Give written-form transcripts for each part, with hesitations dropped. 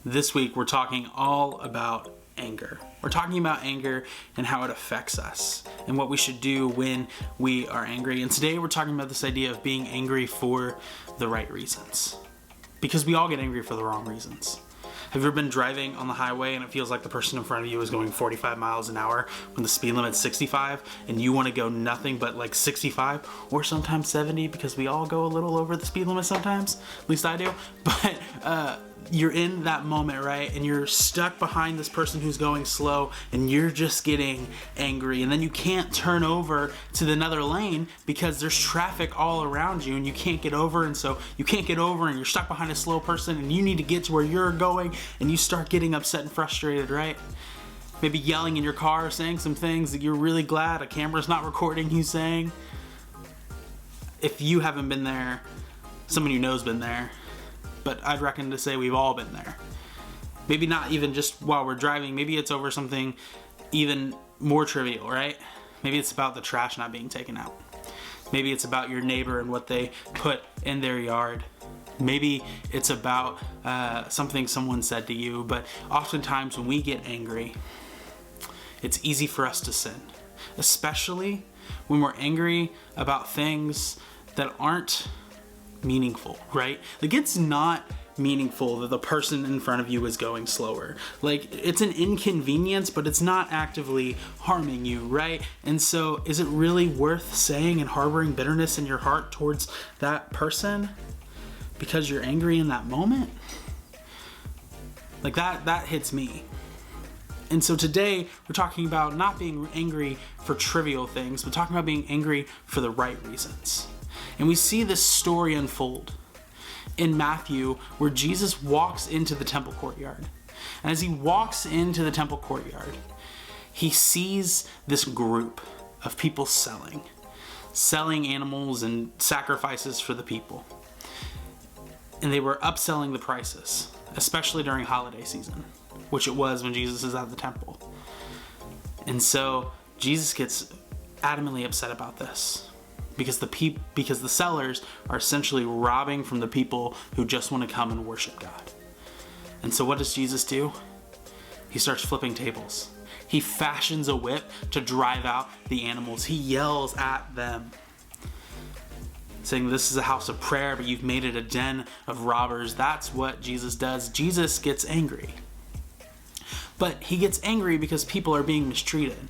This week we're talking all about anger. We're talking about anger and how it affects us and what we should do when we are angry. And today we're talking about this idea of being angry for the right reasons. Because we all get angry for the wrong reasons. Have you ever been driving on the highway and it feels like the person in front of you is going 45 miles an hour when the speed limit's 65 and you want to go nothing but like 65 or sometimes 70 because we all go a little over the speed limit sometimes, at least I do. But you're in that moment, right? And you're stuck behind this person who's going slow and you're just getting angry. And then you can't turn over to the another lane because there's traffic all around you and you can't get over. And so you can't get over and you're stuck behind a slow person and you need to get to where you're going and you start getting upset and frustrated, right? Maybe yelling in your car, saying some things that you're really glad a camera's not recording you saying. If you haven't been there, someone you know's been there. But I'd reckon to say we've all been there. Maybe not even just while we're driving. Maybe it's over something even more trivial, right? Maybe it's about the trash not being taken out. Maybe it's about your neighbor and what they put in their yard. Maybe it's about something someone said to you. But oftentimes when we get angry, it's easy for us to sin. Especially when we're angry about things that aren't meaningful, right? Like, it's not meaningful that the person in front of you is going slower. Like, it's an inconvenience, but it's not actively harming you, right? And so is it really worth saying and harboring bitterness in your heart towards that person because you're angry in that moment? Like, that hits me. And so today we're talking about not being angry for trivial things, but talking about being angry for the right reasons. And we see this story unfold in Matthew where Jesus walks into the temple courtyard. And as he walks into the temple courtyard, he sees this group of people selling animals and sacrifices for the people. And they were upselling the prices, especially during holiday season, which it was when Jesus is at the temple. And so Jesus gets adamantly upset about this. Because the sellers are essentially robbing from the people who just want to come and worship God. And so what does Jesus do? He starts flipping tables. He fashions a whip to drive out the animals. He yells at them, saying, "This is a house of prayer, but you've made it a den of robbers." That's what Jesus does. Jesus gets angry. But he gets angry because people are being mistreated.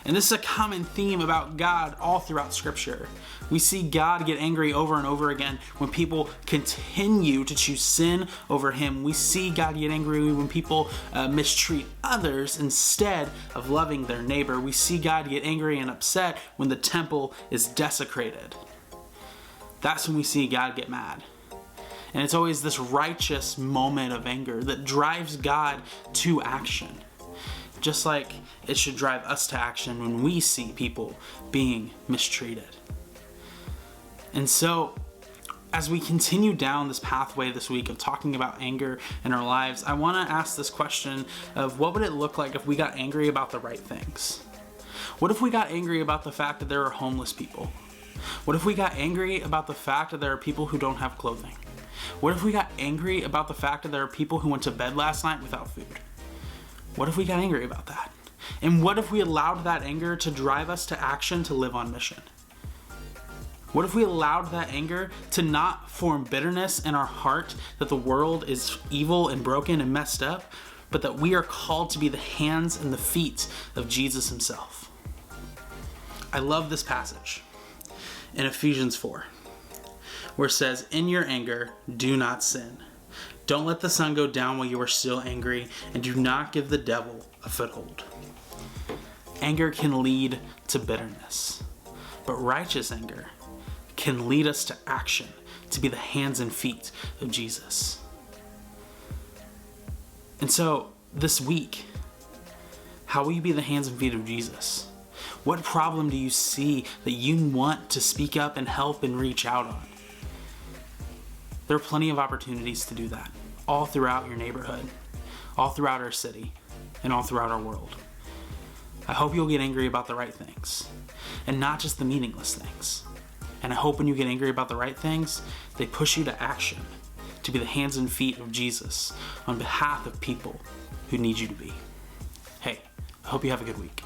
And this is a common theme about God all throughout Scripture. We see God get angry over and over again when people continue to choose sin over him. We see God get angry when people mistreat others instead of loving their neighbor. We see God get angry and upset when the temple is desecrated. That's when we see God get mad. And it's always this righteous moment of anger that drives God to action. Just like it should drive us to action when we see people being mistreated. And so, as we continue down this pathway this week of talking about anger in our lives, I want to ask this question of what would it look like if we got angry about the right things? What if we got angry about the fact that there are homeless people? What if we got angry about the fact that there are people who don't have clothing? What if we got angry about the fact that there are people who went to bed last night without food? What if we got angry about that? And what if we allowed that anger to drive us to action to live on mission? What if we allowed that anger to not form bitterness in our heart that the world is evil and broken and messed up, but that we are called to be the hands and the feet of Jesus himself? I love this passage in Ephesians 4, where it says, "In your anger, do not sin. Don't let the sun go down while you are still angry, and do not give the devil a foothold." Anger can lead to bitterness, but righteous anger can lead us to action, to be the hands and feet of Jesus. And so, this week, how will you be the hands and feet of Jesus? What problem do you see that you want to speak up and help and reach out on? There are plenty of opportunities to do that, all throughout your neighborhood, all throughout our city, and all throughout our world. I hope you'll get angry about the right things, and not just the meaningless things. And I hope when you get angry about the right things, they push you to action, to be the hands and feet of Jesus on behalf of people who need you to be. Hey, I hope you have a good week.